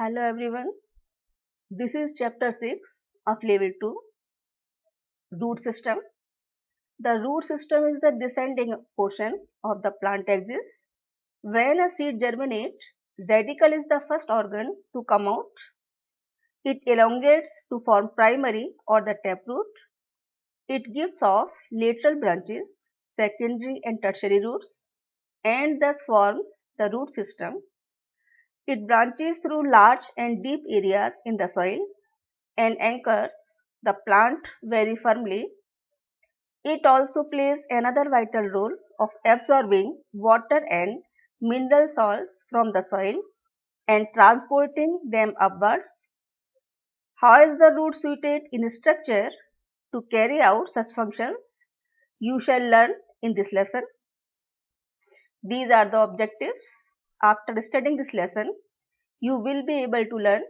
Hello everyone, this is chapter 6 of level 2, root system. The root system is the descending portion of the plant axis. When a seed germinates, radicle is the first organ to come out. It elongates to form primary or the taproot. It gives off lateral branches, secondary and tertiary roots, and thus forms the root system. It branches through large and deep areas in the soil and anchors the plant very firmly. It also plays another vital role of absorbing water and mineral salts from the soil and transporting them upwards. How is the root suited in structure to carry out such functions? You shall learn in this lesson. These are the objectives. After studying this lesson, you will be able to learn,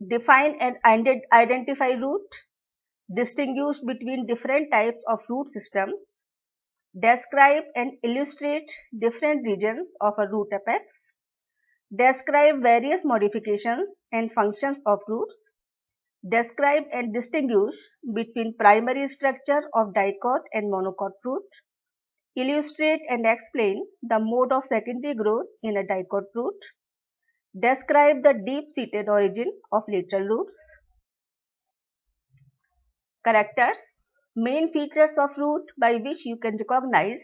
define and identify root, distinguish between different types of root systems, describe and illustrate different regions of a root apex, describe various modifications and functions of roots, describe and distinguish between primary structure of dicot and monocot root, illustrate and explain the mode of secondary growth in a dicot root, describe the deep-seated origin of lateral roots. Characters, main features of root by which you can recognize.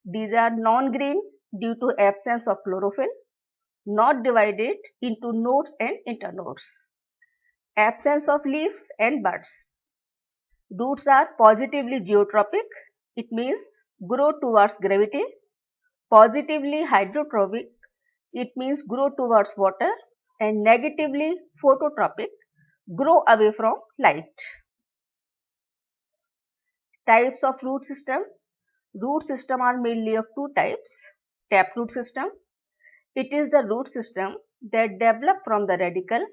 These are non-green due to absence of chlorophyll, not divided into nodes and internodes, absence of leaves and buds. Roots are positively geotropic, it means grow towards gravity, positively hydrotropic, it means grow towards water, and negatively phototropic, grow away from light. Types of root system. Root system are mainly of two types. Taproot system. It is the root system that develops from the radicle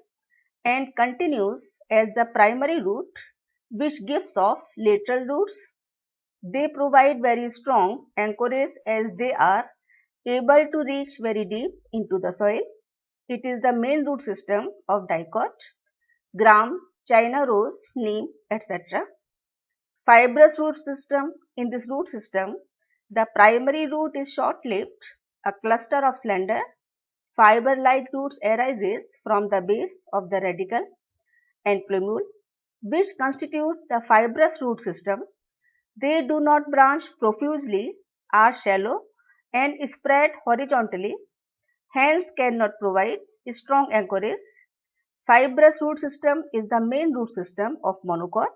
and continues as the primary root which gives off lateral roots. They provide very strong anchorage as they are able to reach very deep into the soil. It is the main root system of dicot, gram, China rose, neem, etc. Fibrous root system. In this root system, the primary root is short-lived. A cluster of slender fiber-like roots arises from the base of the radicle and plumule, which constitute the fibrous root system. They do not branch profusely, are shallow and spread horizontally, hence cannot provide strong anchorage. Fibrous root system is the main root system of monocot.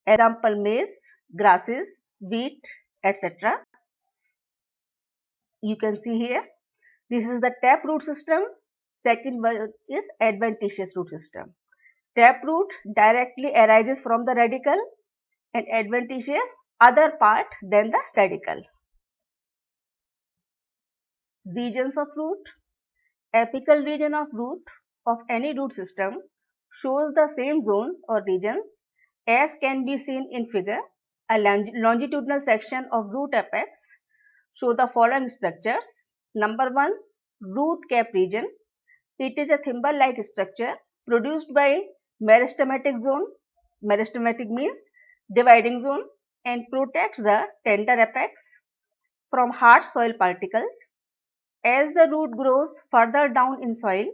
Example maize, grasses, wheat, etc. You can see here, this is the taproot system. Second one is adventitious root system. Taproot directly arises from the radicle and adventitious other part than the radicle. Regions of root. Apical region of root of any root system shows the same zones or regions as can be seen in figure. A longitudinal section of root apex show the following structures. Number 1, root cap region. It is a thimble-like structure produced by meristematic zone. Meristematic means dividing zone and protects the tender apex from hard soil particles. As the root grows further down in soil,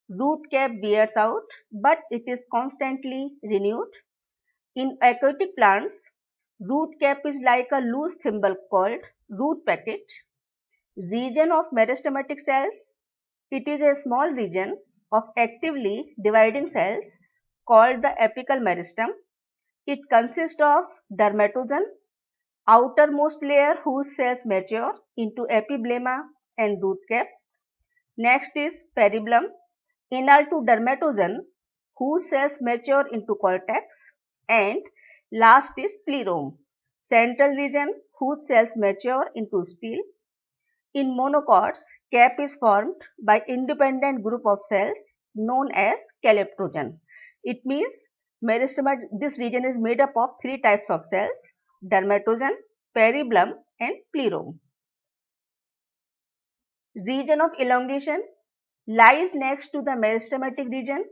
root cap wears out, but it is constantly renewed. In aquatic plants, root cap is like a loose thimble called root packet. Region of meristematic cells. It is a small region of actively dividing cells called the apical meristem. It consists of dermatogen, outermost layer whose cells mature into epibeloma and root cap. Next is peribelum, inner to dermatogen whose cells mature into cortex, and last is plerome, central region whose cells mature into stele. In monocots, cap is formed by independent group of cells known as calyptrogen. It means this region is made up of three types of cells: dermatogen, peribelum and plerome. Region of elongation. lies next to the meristematic region.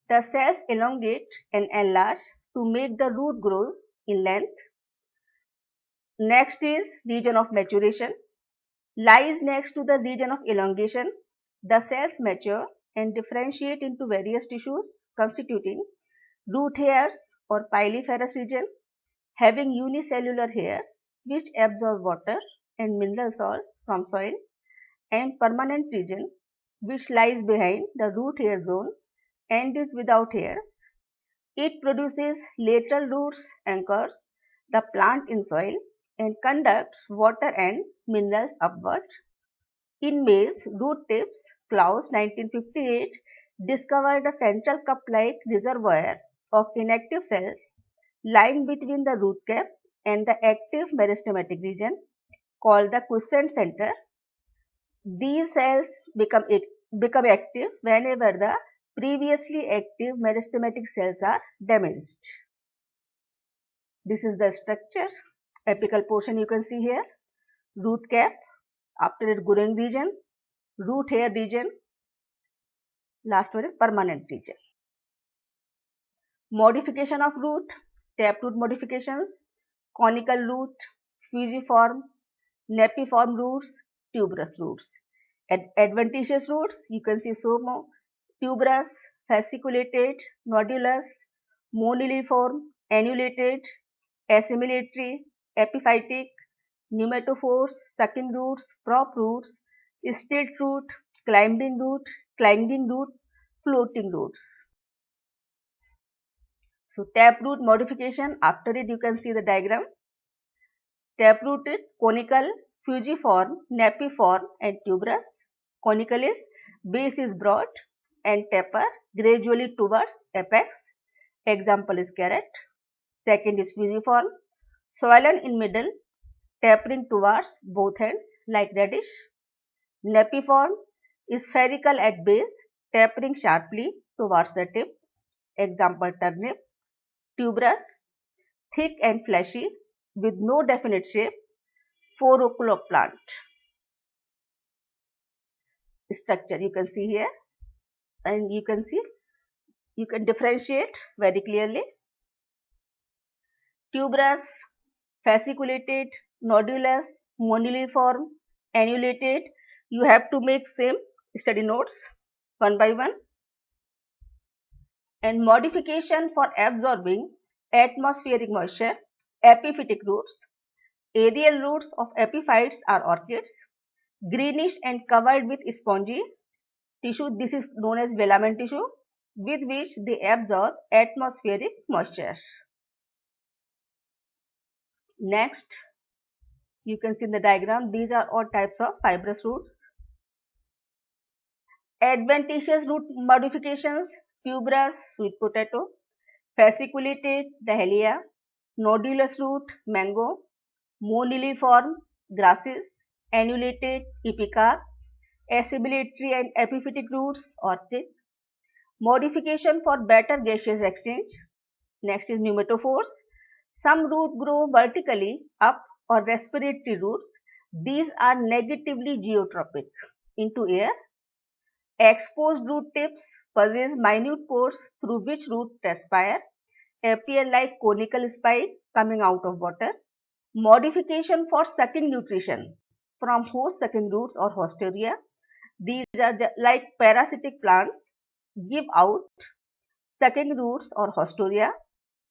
The cells elongate and enlarge to make the root grows in length. Next is region of maturation. Lies next to the region of elongation. The cells mature and differentiate into various tissues constituting root hairs or pyliferous region, having unicellular hairs which absorb water and mineral salts from soil, and permanent region which lies behind the root hair zone and is without hairs. It produces lateral roots, anchors the plant in soil and conducts water and minerals upward. In maize root tips, Claus 1958 discovered a central cup-like reservoir of inactive cells lying between the root cap and the active meristematic region called the quiescent center. These cells become active whenever the previously active meristematic cells are damaged. This is the structure. Apical portion you can see here. Root cap, after it growing region, root hair region, last one is permanent region. Modification of root, taproot modifications, conical root, fusiform, napiform roots, tuberous roots. Adventitious roots, you can see somo, tuberous, fasciculated, nodulous, moniliform, annulated, assimilatory, epiphytic, pneumatophores, sucking roots, prop roots, stilt root, climbing root, floating roots. So taproot modification, after it you can see the diagram. Taprooted, conical, fusiform, napiform and tuberous. Conical is base is broad and taper gradually towards apex. Example is carrot. Second is fusiform, swollen in middle, tapering towards both ends like radish. Napiform is spherical at base, tapering sharply towards the tip. Example turnip. Tuberous, thick and fleshy with no definite shape, folicular plant. Structure you can see here, and you can differentiate very clearly. Tuberous, fasciculated, nodulous, moniliform, annulated. You have to make same study notes one by one. And modification for absorbing atmospheric moisture, epiphytic roots. Aerial roots of epiphytes are orchids, greenish and covered with spongy tissue. This is known as velamen tissue, with which they absorb atmospheric moisture. Next, you can see in the diagram, these are all types of fibrous roots. Adventitious root modifications, tuberous, sweet potato, fasciculated, dahlia, nodulous root, mango, moniliform, grasses, annulated, ipecac, assimilatory and epiphytic roots, orchid. Modification for better gaseous exchange. Next is pneumatophores. Some root grow vertically up or respiratory roots. These are negatively geotropic into air. Exposed root tips possess minute pores through which roots transpire, appear like conical spike coming out of water. Modification for sucking nutrition from host sucking roots or hostoria. These are like parasitic plants give out sucking roots or hostoria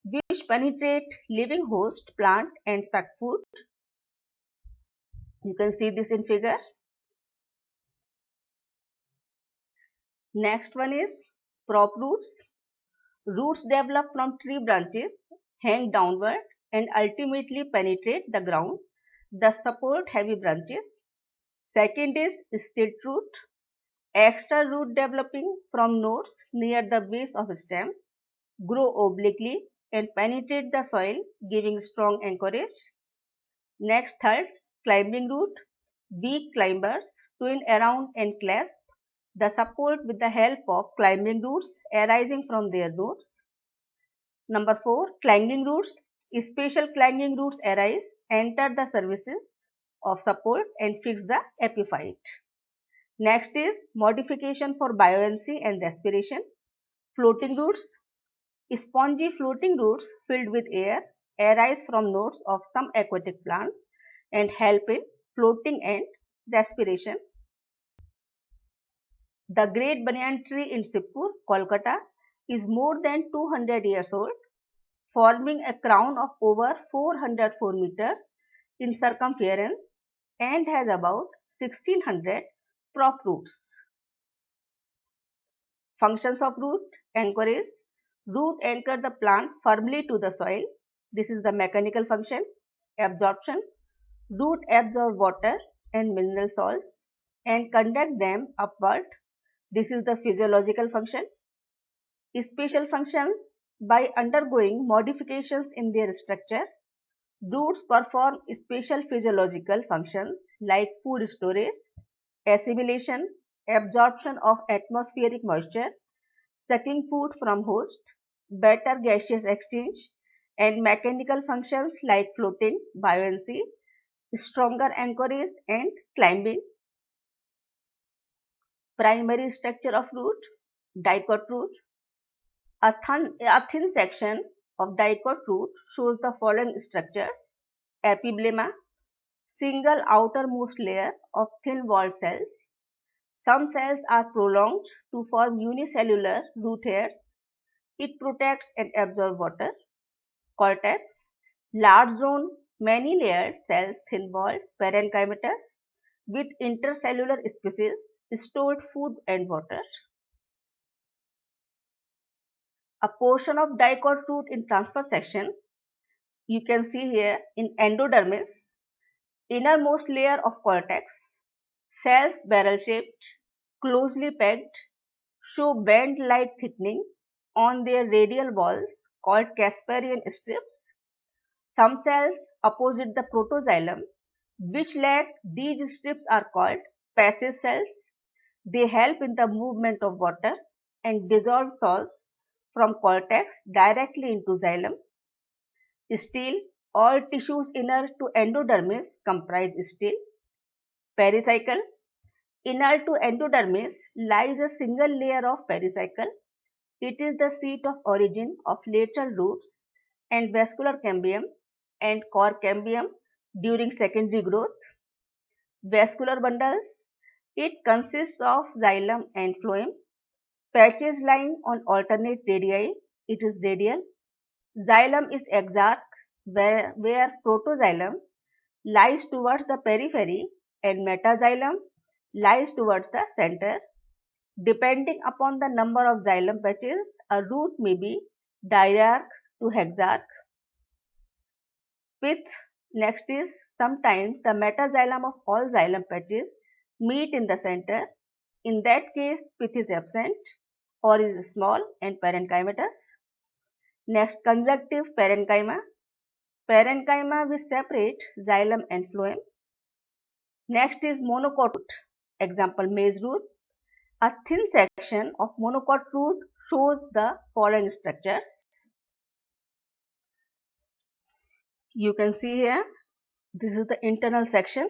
which penetrate living host plant and suck food. You can see this in figure. Next one is prop roots. Roots develop from tree branches, hang downward and ultimately penetrate the ground, thus support heavy branches. Second is stilt root. Extra root developing from nodes near the base of stem, grow obliquely and penetrate the soil, giving strong anchorage. Next, third, climbing root. Weak climbers twine around and clasp the support with the help of climbing roots arising from their roots. Number 4, clanging roots. Special clanging roots arise, enter the surfaces of support and fix the epiphyte. Next is modification for buoyancy and respiration. Floating roots. Spongy floating roots filled with air arise from nodes of some aquatic plants and help in floating and respiration. The great banyan tree in Sipur, Kolkata is more than 200 years old, forming a crown of over 404 meters in circumference and has about 1600 prop roots. Functions of root: anchorage. Root anchor the plant firmly to the soil. This is the mechanical function. Absorption. Root absorb water and mineral salts and conduct them upward. This is the physiological function. Special functions: by undergoing modifications in their structure, roots perform special physiological functions like food storage, assimilation, absorption of atmospheric moisture, sucking food from host, better gaseous exchange, and mechanical functions like floating, buoyancy, stronger anchorage, and climbing. Primary structure of root: dicot root. A thin section of dicot root shows the following structures: epibeloma, single outermost layer of thin walled cells. Some cells are prolonged to form unicellular root hairs. It protects and absorbs water. Cortex, large zone, many layered cells, thin walled, parenchymatous, with intercellular spaces, stored food and water. A portion of dicot root in transverse section, you can see here in endodermis, innermost layer of cortex, cells barrel shaped, closely pegged, show band-like thickening on their radial walls called Casparian strips. Some cells opposite the protoxylem which lack these strips are called passage cells. They help in the movement of water and dissolved salts from cortex directly into xylem. Still, all tissues inner to endodermis comprise still. Pericycle. Inner to endodermis lies a single layer of pericycle. It is the seat of origin of lateral roots and vascular cambium and core cambium during secondary growth. Vascular bundles. It consists of xylem and phloem. Patches lying on alternate radii. It is radial. Xylem is exarch, where protoxylem lies towards the periphery and metaxylem lies towards the center. Depending upon the number of xylem patches, a root may be diarch to hexarch. Pith. Next is sometimes the metaxylem of all xylem patches meet in the center. In that case, pith is absent or is small and parenchymatous. Next, conjunctive parenchyma. Parenchyma which separate xylem and phloem. Next is monocot root. Example, maize root. A thin section of monocot root shows the following structures. You can see here, this is the internal section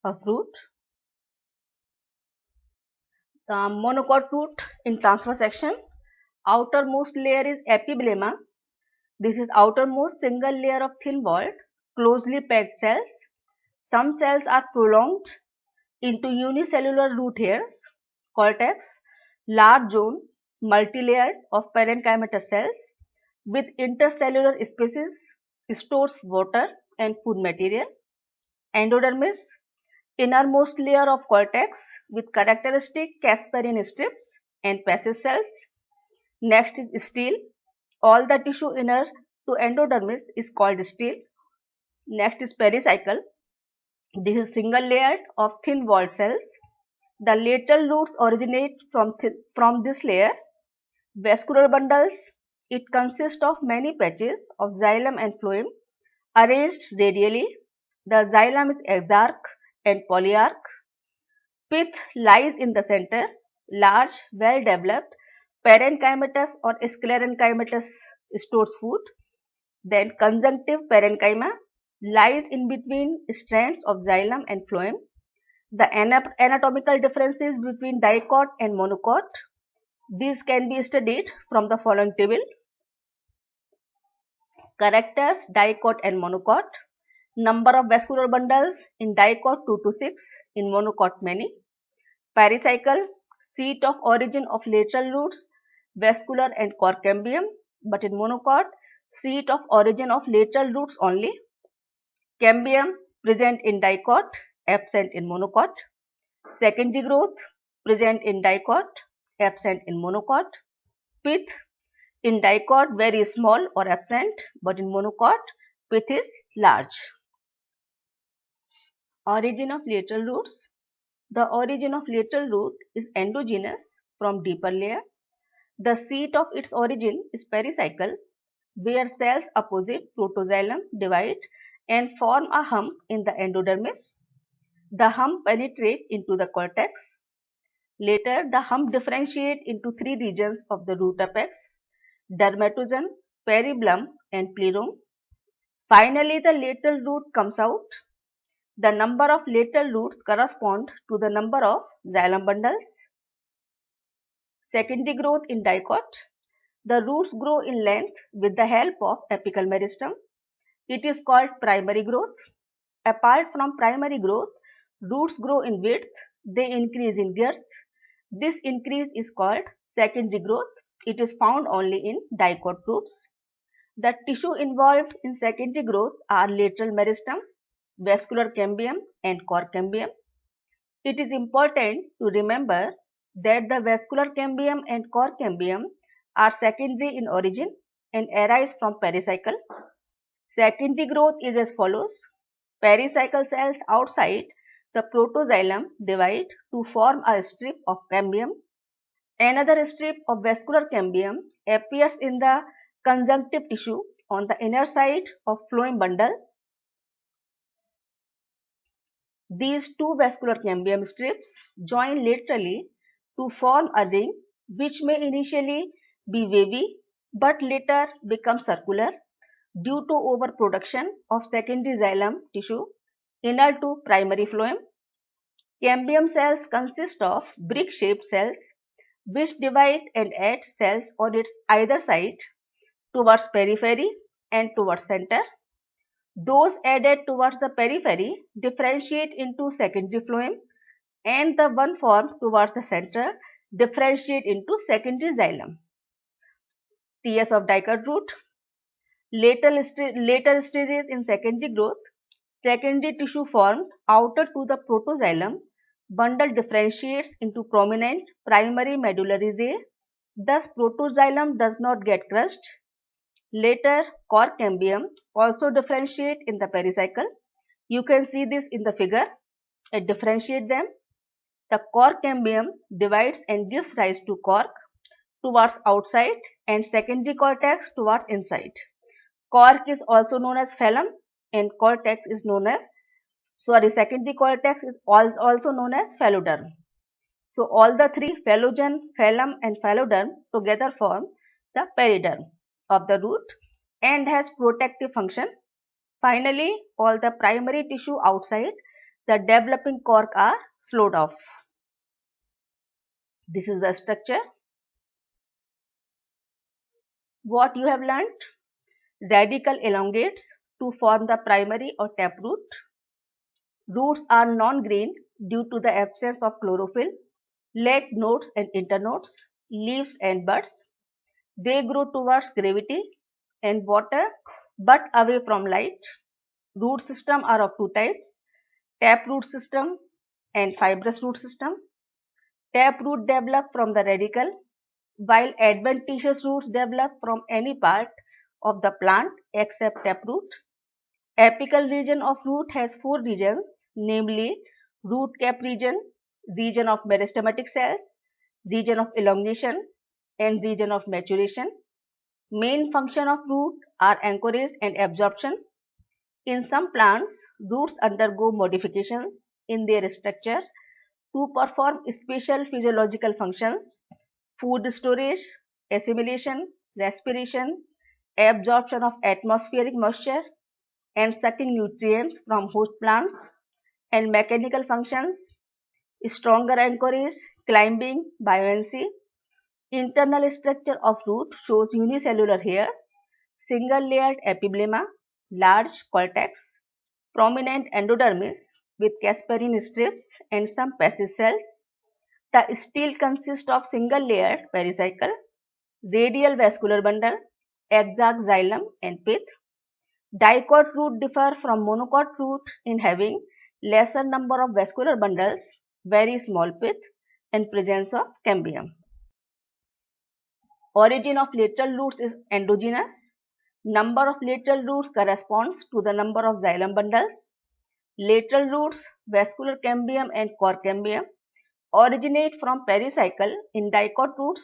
of root. The monocot root in transverse section. Outermost layer is epibeloma. This is outermost single layer of thin walled, closely packed cells. Some cells are prolonged into unicellular root hairs. Cortex, large zone, multilayered of parenchymatous cells with intercellular spaces, stores water and food material. Endodermis, innermost layer of cortex with characteristic Casparian strips and passage cells. Next is stele. All the tissue inner to endodermis is called stele. Next is pericycle. This is single layered of thin walled cells. The lateral roots originate from this layer. Vascular bundles. It consists of many patches of xylem and phloem arranged radially. The xylem is exarch and polyarch. Pith lies in the center. Large, well developed parenchymatous or sclerenchymatous stores food. Then conjunctive parenchyma lies in between strands of xylem and phloem. The anatomical differences between dicot and monocot, these can be studied from the following table. Characters, dicot and monocot. Number of vascular bundles in dicot 2 to 6, in monocot many. Pericycle, seat of origin of lateral roots, vascular and cork cambium, but in monocot, seat of origin of lateral roots only. Cambium present in dicot, absent in monocot. Secondary growth present in dicot, absent in monocot. Pith in dicot very small or absent, but in monocot pith is large. Origin of lateral roots. The origin of lateral root is endogenous from deeper layer. The seat of its origin is pericycle, where cells opposite protoxylem divide and form a hump in the endodermis. The hump penetrates into the cortex. Later, the hump differentiates into three regions of the root apex: dermatogen, peribulum, and plerome. Finally, the lateral root comes out. The number of lateral roots correspond to the number of xylem bundles. Secondary growth in dicot. The roots grow in length with the help of apical meristem. It is called primary growth. Apart from primary growth, roots grow in width. They increase in girth. This increase is called secondary growth. It is found only in dicot roots. The tissue involved in secondary growth are lateral meristem, vascular cambium, and cork cambium. It is important to remember that the vascular cambium and cork cambium are secondary in origin and arise from pericycle. Secondary growth is as follows. Pericycle cells outside the protoxylem divide to form a strip of cambium. Another strip of vascular cambium appears in the conjunctive tissue on the inner side of phloem bundle. These two vascular cambium strips join laterally to form a ring which may initially be wavy but later become circular due to overproduction of secondary xylem tissue inner to primary phloem. Cambium cells consist of brick-shaped cells which divide and add cells on its either side towards periphery and towards center. Those added towards the periphery differentiate into secondary phloem, and the one formed towards the center differentiate into secondary xylem. TS of dicot root. Later stages in secondary growth. Secondary tissue formed outer to the protoxylem bundle differentiates into prominent primary medullary ray. Thus, protoxylem does not get crushed. Later, cork cambium also differentiate in the pericycle. You can see this in the figure. It differentiates them. The cork cambium divides and gives rise to cork towards outside and secondary cortex towards inside. Cork is also known as phloem and cortex is known as, secondary cortex is also known as phalloderm. So all the three, phallogen, phloem and phalloderm, together form the periderm of the root and has protective function. Finally, all the primary tissue outside the developing cork are slowed off. This is the structure. What you have learnt? Radical elongates to form the primary or taproot. Roots are non-grained due to the absence of chlorophyll, lack nodes and internodes, leaves and buds. They grow towards gravity and water but away from light. Root system are of two types: taproot system and fibrous root system. Taproot develop from the radical, while adventitious roots develop from any part of the plant except taproot. Apical region of root has four regions, namely root cap region, region of meristematic cells, region of elongation, and region of maturation. Main function of root are anchorage and absorption. In some plants, roots undergo modifications in their structure to perform special physiological functions: food storage, assimilation, respiration, absorption of atmospheric moisture, and sucking nutrients from host plants, and mechanical functions Stronger anchorage, climbing, buoyancy. Internal structure of root shows unicellular hairs, single-layered epibeloma, large cortex, prominent endodermis with casparin strips and some passage cells. The stele consists of single-layered pericycle, radial vascular bundle, exact xylem and pith. Dicot root differ from monocot root in having lesser number of vascular bundles, very small pith, and presence of cambium. Origin of lateral roots is endogenous. Number of lateral roots corresponds to the number of xylem bundles. Lateral roots, vascular cambium and core cambium originate from pericycle in dicot roots.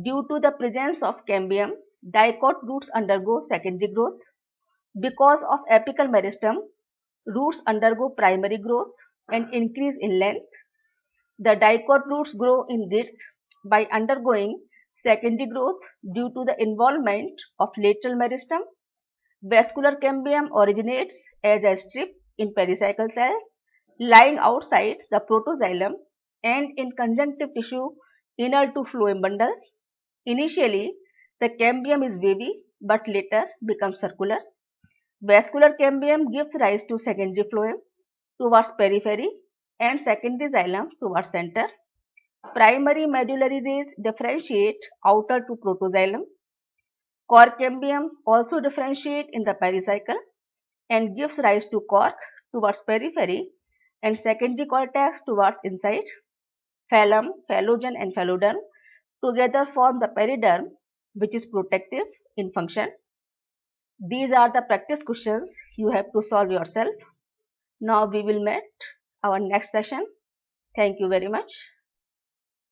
Due to the presence of cambium, dicot roots undergo secondary growth. Because of apical meristem, roots undergo primary growth and increase in length. The dicot roots grow in width by undergoing secondary growth due to the involvement of lateral meristem. Vascular cambium originates as a strip in pericycle cells lying outside the protoxylem and in conjunctive tissue inner to phloem bundle. Initially, the cambium is wavy but later becomes circular. Vascular cambium gives rise to secondary phloem towards periphery and secondary xylem towards center. Primary medullary rays differentiate outer to protoxylem. Core cambium also differentiate in the pericycle and gives rise to cork towards periphery and secondary cortex towards inside. Phloem, phallogen and phalloderm together form the periderm, which is protective in function. These are the practice questions you have to solve yourself. Now we will meet our next session. Thank you very much.